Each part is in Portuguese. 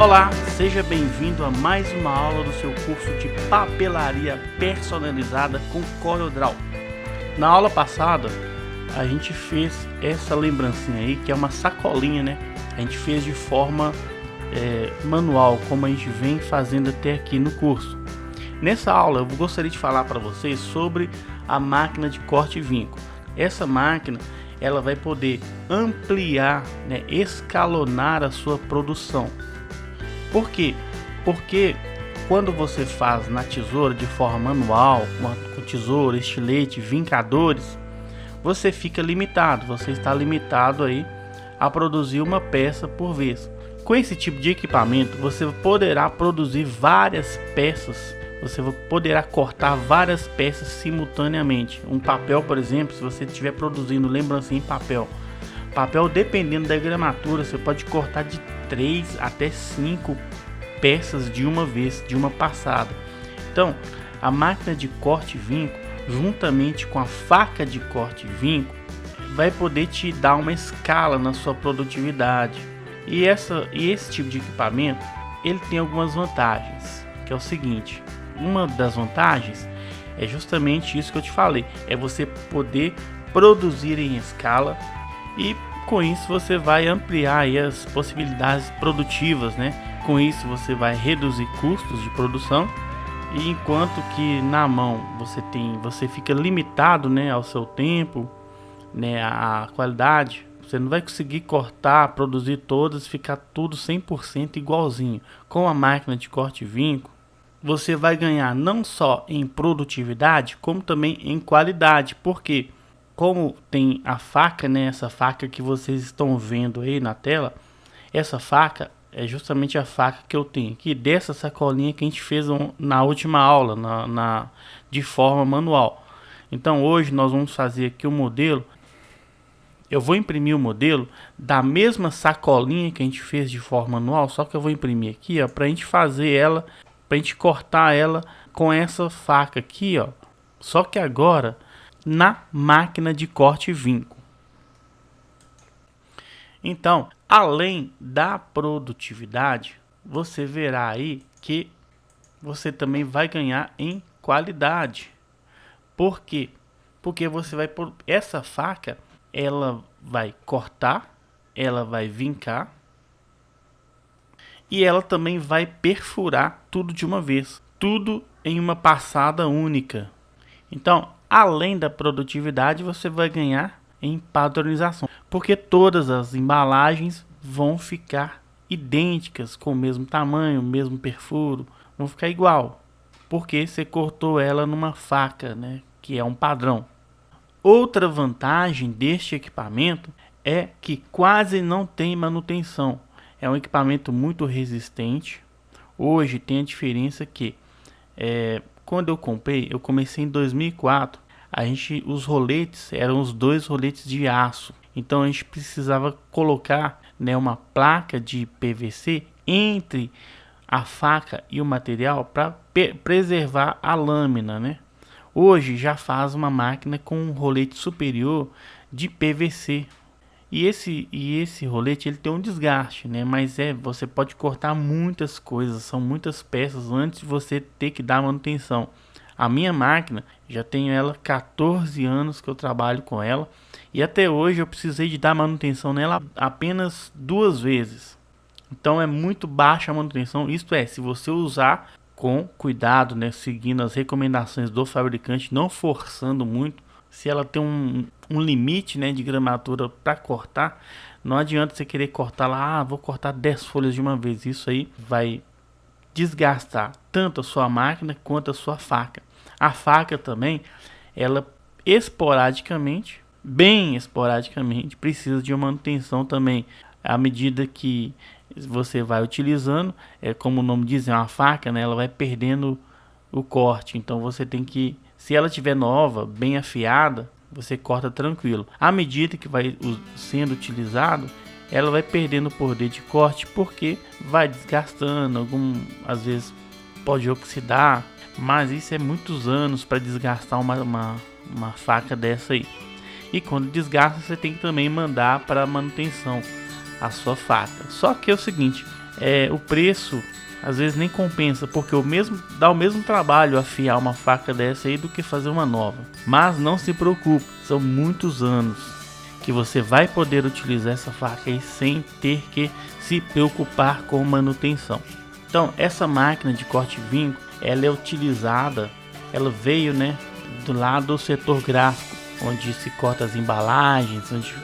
Olá, seja bem-vindo a mais uma aula do seu curso de papelaria personalizada com CorelDRAW. Na aula passada, a gente fez essa lembrancinha aí, que é uma sacolinha, né? A gente fez de forma manual, como a gente vem fazendo até aqui no curso. Nessa aula, eu gostaria de falar para vocês sobre a máquina de corte e vinco. Essa máquina, ela vai poder ampliar, né, escalonar a sua produção. Por quê? Porque quando você faz na tesoura de forma manual, com tesoura, estilete, vincadores, você fica limitado, você está limitado aí a produzir uma peça por vez. Com esse tipo de equipamento, você poderá produzir várias peças, você poderá cortar várias peças simultaneamente. Um papel, por exemplo, se você estiver produzindo lembrancinha em papel, dependendo da gramatura, você pode cortar de 3 até 5 peças de uma vez, de uma passada. Então, a máquina de corte e vinco, juntamente com a faca de corte e vinco, vai poder te dar uma escala na sua produtividade. E esse tipo de equipamento, ele tem algumas vantagens, que é o seguinte: uma das vantagens é justamente isso que eu te falei, é você poder produzir em escala, e com isso você vai ampliar aí as possibilidades produtivas, né? Com isso você vai reduzir custos de produção, e enquanto que na mão você fica limitado, né, ao seu tempo, né, a qualidade, você não vai conseguir cortar, produzir todas, ficar tudo 100% igualzinho. Com a máquina de corte e vinco, você vai ganhar não só em produtividade, como também em qualidade. Porque como tem a faca, né, essa faca que vocês estão vendo aí na tela, essa faca é justamente a faca que eu tenho aqui, dessa sacolinha que a gente fez na última aula, de forma manual. Então hoje nós vamos fazer aqui o modelo. Eu vou imprimir o modelo da mesma sacolinha que a gente fez de forma manual, só que eu vou imprimir aqui, ó, pra gente fazer ela, pra gente cortar ela com essa faca aqui, ó. Só que agora na máquina de corte e vinco. Então, além da produtividade, você verá aí que você também vai ganhar em qualidade. Por quê? Porque você vai por essa faca, ela vai cortar, ela vai vincar e ela também vai perfurar tudo de uma vez, tudo em uma passada única. Então, além da produtividade, você vai ganhar em padronização, porque todas as embalagens vão ficar idênticas, com o mesmo tamanho, o mesmo perfuro, vão ficar igual, porque você cortou ela numa faca, né, que é um padrão. Outra vantagem deste equipamento é que quase não tem manutenção. É um equipamento muito resistente. Hoje tem a diferença que quando eu comecei em 2004, os roletes eram os 2 roletes de aço. Então a gente precisava colocar, né, uma placa de PVC entre a faca e o material para preservar a lâmina, né? Hoje já faz uma máquina com um rolete superior de PVC. E esse rolete ele tem um desgaste, né? Mas você pode cortar muitas coisas, são muitas peças antes de você ter que dar manutenção. A minha máquina, já tenho ela 14 anos que eu trabalho com ela, e até hoje eu precisei de dar manutenção nela apenas 2 vezes. Então é muito baixa a manutenção, isto é, se você usar com cuidado, né, seguindo as recomendações do fabricante, não forçando muito. Se ela tem um limite, né, de gramatura para cortar, não adianta você querer cortar lá, vou cortar 10 folhas de uma vez. Isso aí vai desgastar tanto a sua máquina quanto a sua faca. A faca também, ela esporadicamente, bem esporadicamente, precisa de uma manutenção também. À medida que você vai utilizando, como o nome diz, é uma faca, né, ela vai perdendo o corte. Então você tem que, se ela estiver nova, bem afiada, você corta tranquilo. À medida que vai sendo utilizado, ela vai perdendo o poder de corte, porque vai desgastando, às vezes pode oxidar, mas isso é muitos anos para desgastar uma faca dessa aí. E quando desgasta, você tem que também mandar para manutenção a sua faca. Só que é o seguinte, o preço às vezes nem compensa, porque dá o mesmo trabalho afiar uma faca dessa aí do que fazer uma nova. Mas não se preocupe, são muitos anos que você vai poder utilizar essa faca aí sem ter que se preocupar com manutenção. Então essa máquina de corte e vinco, ela é utilizada, ela veio, né, do lado do setor gráfico, onde se corta as embalagens, onde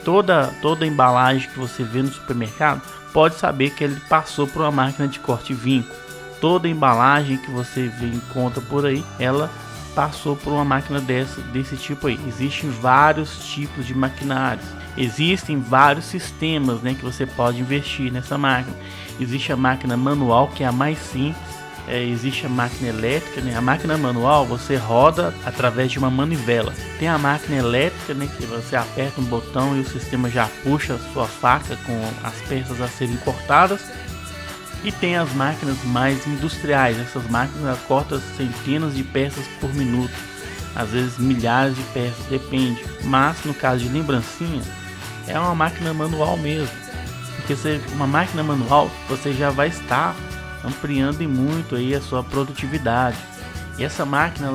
toda a embalagem que você vê no supermercado, pode saber que ele passou por uma máquina de corte e vinco. Toda embalagem que você encontra por aí, ela passou por uma máquina desse tipo aí. Existem vários tipos de maquinários, existem vários sistemas, né, que você pode investir nessa máquina. Existe a máquina manual, que é a mais simples. Existe a máquina elétrica, né? A máquina manual você roda através de uma manivela. Tem a máquina elétrica, né, que você aperta um botão e o sistema já puxa a sua faca com as peças a serem cortadas. E tem as máquinas mais industriais. Essas máquinas cortam centenas de peças por minuto, às vezes milhares de peças, depende. Mas no caso de lembrancinha, é uma máquina manual mesmo, porque uma máquina manual você já vai estar ampliando e muito aí a sua produtividade. E essa máquina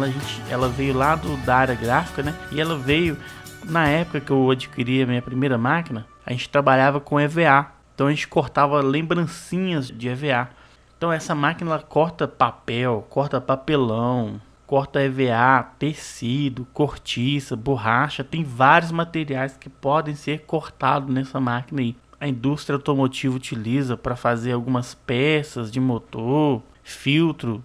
ela veio lá da área gráfica, né? E ela veio na época que eu adquiri a minha primeira máquina. A gente trabalhava com EVA, então a gente cortava lembrancinhas de EVA. Então essa máquina ela corta papel, corta papelão, corta EVA, tecido, cortiça, borracha. Tem vários materiais que podem ser cortados nessa máquina aí. A indústria automotiva utiliza para fazer algumas peças de motor, filtro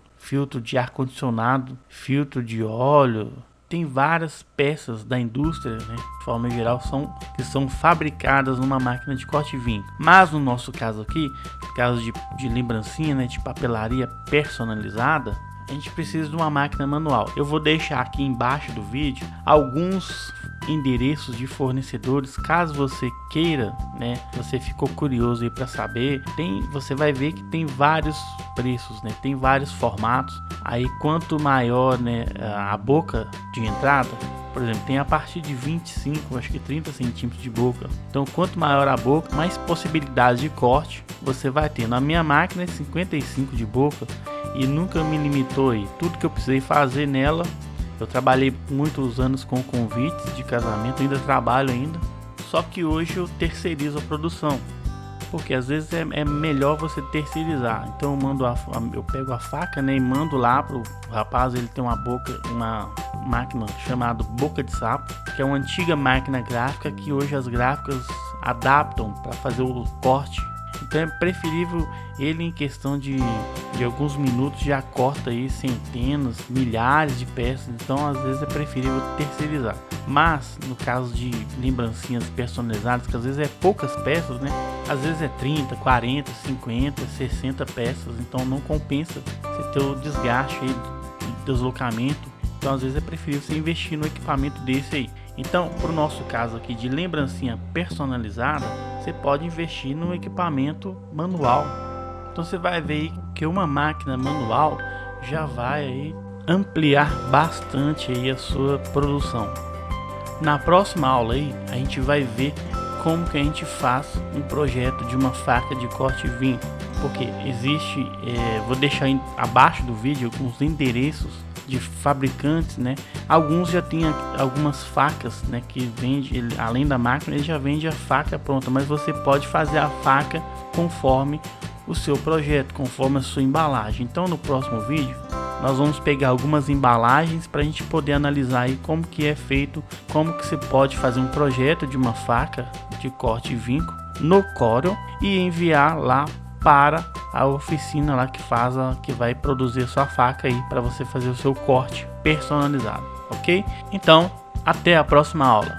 de ar-condicionado, filtro de óleo. Tem várias peças da indústria, né, de forma geral, que são fabricadas numa máquina de corte e vinco. Mas no nosso caso aqui, no caso de lembrancinha, né, de papelaria personalizada, a gente precisa de uma máquina manual. Eu vou deixar aqui embaixo do vídeo alguns endereços de fornecedores, caso você queira, né, você ficou curioso aí para saber. Você vai ver que tem vários preços, né, tem vários formatos. Aí quanto maior, né, a boca de entrada, por exemplo, tem a partir de 25, acho que 30 centímetros de boca. Então quanto maior a boca, mais possibilidades de corte você vai ter. Na minha máquina é 55 de boca e nunca me limitou aí. Tudo que eu precisei fazer nela, eu trabalhei muitos anos com convites de casamento, ainda trabalho ainda. Só que hoje eu terceirizo a produção, porque às vezes é melhor você terceirizar. Então eu pego a faca, né, e mando lá pro rapaz. Ele tem uma máquina chamada Boca de Sapo, que é uma antiga máquina gráfica que hoje as gráficas adaptam para fazer o corte. Então é preferível ele, em questão de alguns minutos, já corta aí centenas, milhares de peças. Então às vezes é preferível terceirizar. Mas no caso de lembrancinhas personalizadas, que às vezes é poucas peças, né? Às vezes é 30, 40, 50, 60 peças. Então não compensa você ter o desgaste aí de deslocamento. Então às vezes é preferível você investir no equipamento desse aí. Então, para o nosso caso aqui de lembrancinha personalizada, você pode investir no equipamento manual. Então você vai ver que uma máquina manual já vai aí ampliar bastante aí a sua produção. Na próxima aula aí, a gente vai ver como que a gente faz um projeto de uma faca de corte e vinco, porque existe, vou deixar abaixo do vídeo alguns endereços de fabricantes, né? Alguns já tem algumas facas, né, que vende, além da máquina, ele já vende a faca pronta, mas você pode fazer a faca conforme o seu projeto, conforme a sua embalagem. Então no próximo vídeo nós vamos pegar algumas embalagens para a gente poder analisar aí como que é feito, como que se pode fazer um projeto de uma faca de corte e vinco no Corel e enviar lá para a oficina lá que vai produzir sua faca aí para você fazer o seu corte personalizado, ok? Então, até a próxima aula.